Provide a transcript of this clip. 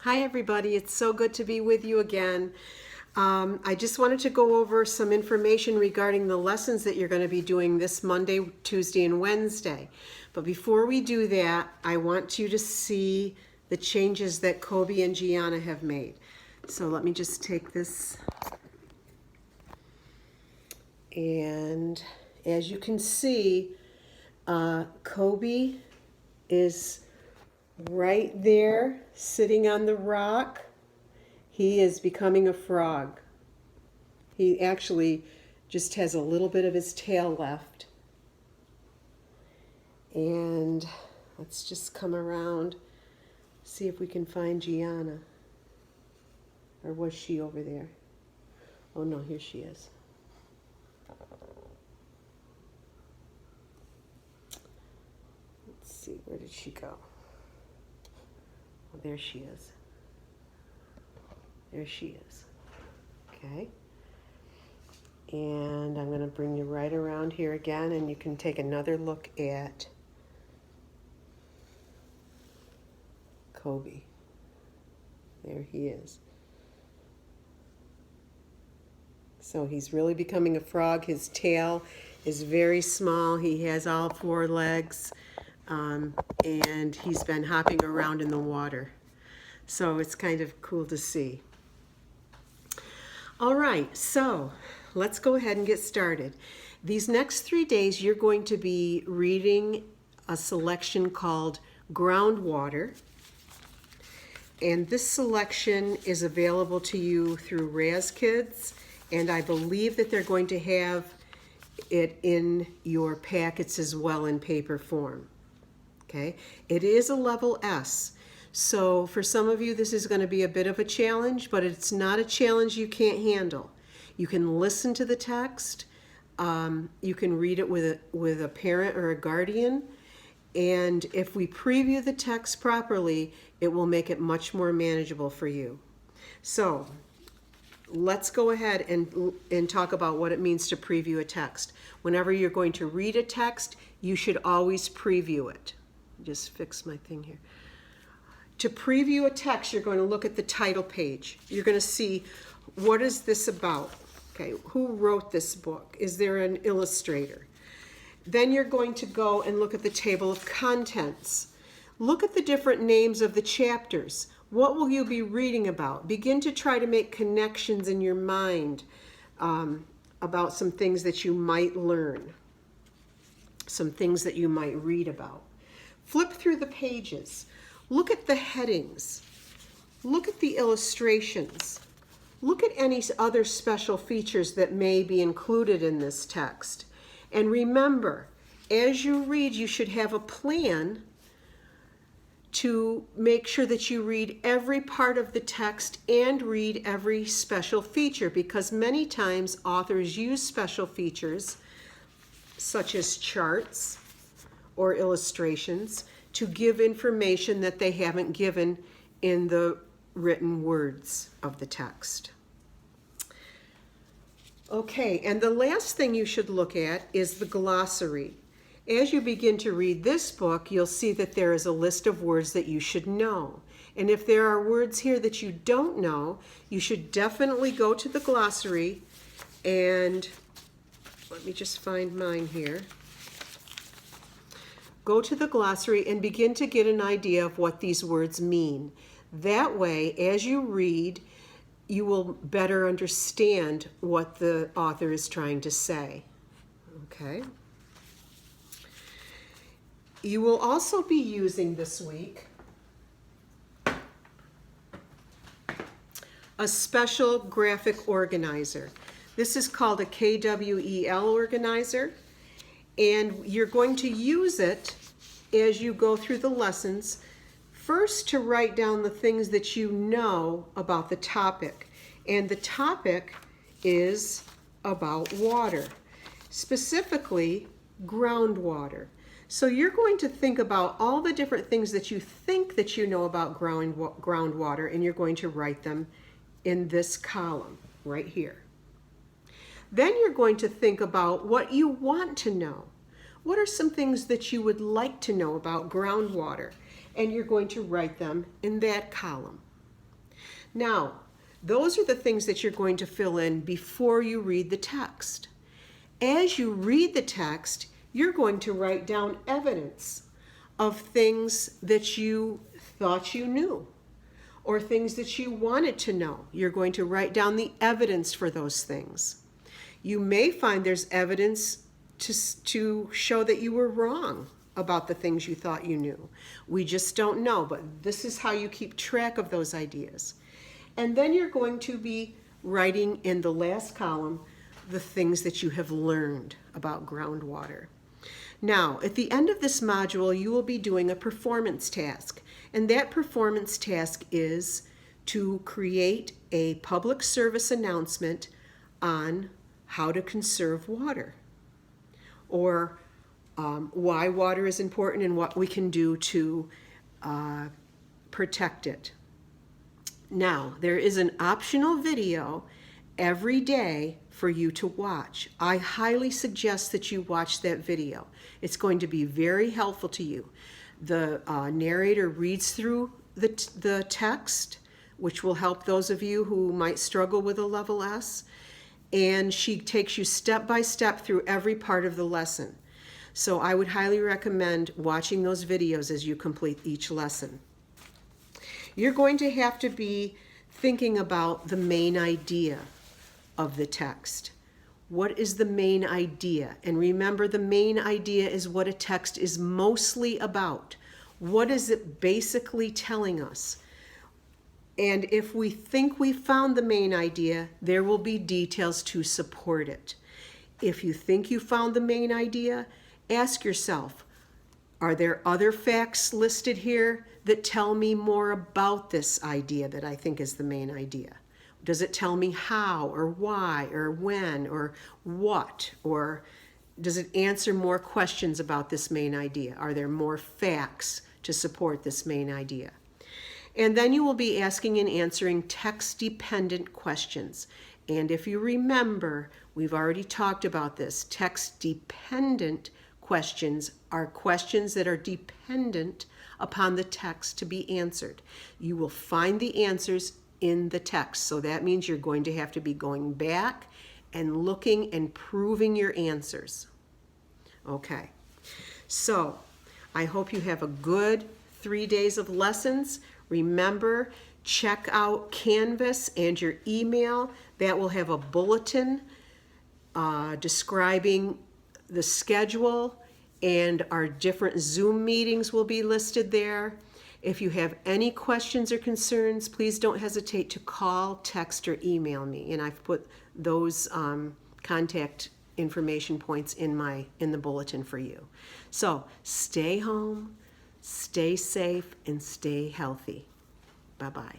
Hi everybody, it's so good to be with you again. I just wanted to go over some information regarding the lessons that you're going to be doing this Monday, Tuesday, and Wednesday. But before we do that, I want you to see the changes that Kobe and Gianna have made. So let me just take this. And as you can see, Kobe is right there sitting on the rock. He is becoming a frog. He actually just has a little bit of his tail left. And let's just come around, see if we can find Gianna. Or was she over there? Oh no, here she is. Let's see, where did she go? Oh, there she is. There she is. Okay. And I'm going to bring you right around here again, and you can take another look at Kobe. There he is. So he's really becoming a frog. His tail is very small. He has all four legs, and he's been hopping around in the water. So it's kind of cool to see. All right, so let's go ahead and get started. These next 3 days, you're going to be reading a selection called Groundwater. And this selection is available to you through Raz Kids, and I believe that they're going to have it in your packets as well in paper form. Okay, it is a level S. So for some of you, this is going to be a bit of a challenge, but it's not a challenge you can't handle. You can listen to the text. You can read it with a parent or a guardian. And if we preview the text properly, it will make it much more manageable for you. So let's go ahead and talk about what it means to preview a text. Whenever you're going to read a text, you should always preview it. Just fix my thing here. To preview a text, you're going to look at the title page. You're going to see, what is this about? Okay, who wrote this book? Is there an illustrator? Then you're going to go and look at the table of contents. Look at the different names of the chapters. What will you be reading about? Begin to try to make connections in your mind about some things that you might learn, some things that you might read about. Flip through the pages. Look at the headings. Look at the illustrations. Look at any other special features that may be included in this text. And remember, as you read, you should have a plan to make sure that you read every part of the text and read every special feature, because many times authors use special features such as charts or illustrations to give information that they haven't given in the written words of the text. Okay, and the last thing you should look at is the glossary. As you begin to read this book, you'll see that there is a list of words that you should know. And if there are words here that you don't know, you should definitely go to the glossary, and let me just find mine here. Go to the glossary and begin to get an idea of what these words mean. That way, as you read, you will better understand what the author is trying to say. Okay? You will also be using this week a special graphic organizer. This is called a KWEL organizer, and you're going to use it as you go through the lessons, first to write down the things that you know about the topic. And the topic is about water, specifically groundwater. So you're going to think about all the different things that you think that you know about groundwater, and you're going to write them in this column right here. Then you're going to think about what you want to know. What are some things that you would like to know about groundwater? And you're going to write them in that column. Now, those are the things that you're going to fill in before you read the text. As you read the text, you're going to write down evidence of things that you thought you knew or things that you wanted to know. You're going to write down the evidence for those things. You may find there's evidence to show that you were wrong about the things you thought you knew. We just don't know, but this is how you keep track of those ideas. And then you're going to be writing in the last column the things that you have learned about groundwater. Now, at the end of this module, you will be doing a performance task. And that performance task is to create a public service announcement on how to conserve water, or why water is important and what we can do to protect it. Now, there is an optional video every day for you to watch. I highly suggest that you watch that video. It's going to be very helpful to you. The narrator reads through the text, which will help those of you who might struggle with a level S, and she takes you step by step through every part of the lesson. So I would highly recommend watching those videos as you complete each lesson. You're going to have to be thinking about the main idea of the text. What is the main idea? And remember, the main idea is what a text is mostly about. What is it basically telling us? And if we think we found the main idea, there will be details to support it. If you think you found the main idea, ask yourself, are there other facts listed here that tell me more about this idea that I think is the main idea? Does it tell me how or why or when or what? Or does it answer more questions about this main idea? Are there more facts to support this main idea? And then you will be asking and answering text-dependent questions. And if you remember, we've already talked about this. Text-dependent questions are questions that are dependent upon the text to be answered. You will find the answers in the text. So that means you're going to have to be going back and looking and proving your answers. Okay, so I hope you have a good 3 days of lessons. Remember, check out Canvas and your email. That will have a bulletin describing the schedule, and our different Zoom meetings will be listed there. If you have any questions or concerns, please don't hesitate to call, text, or email me. And I've put those contact information points in the bulletin for you. So stay home, stay safe, and stay healthy. Bye-bye.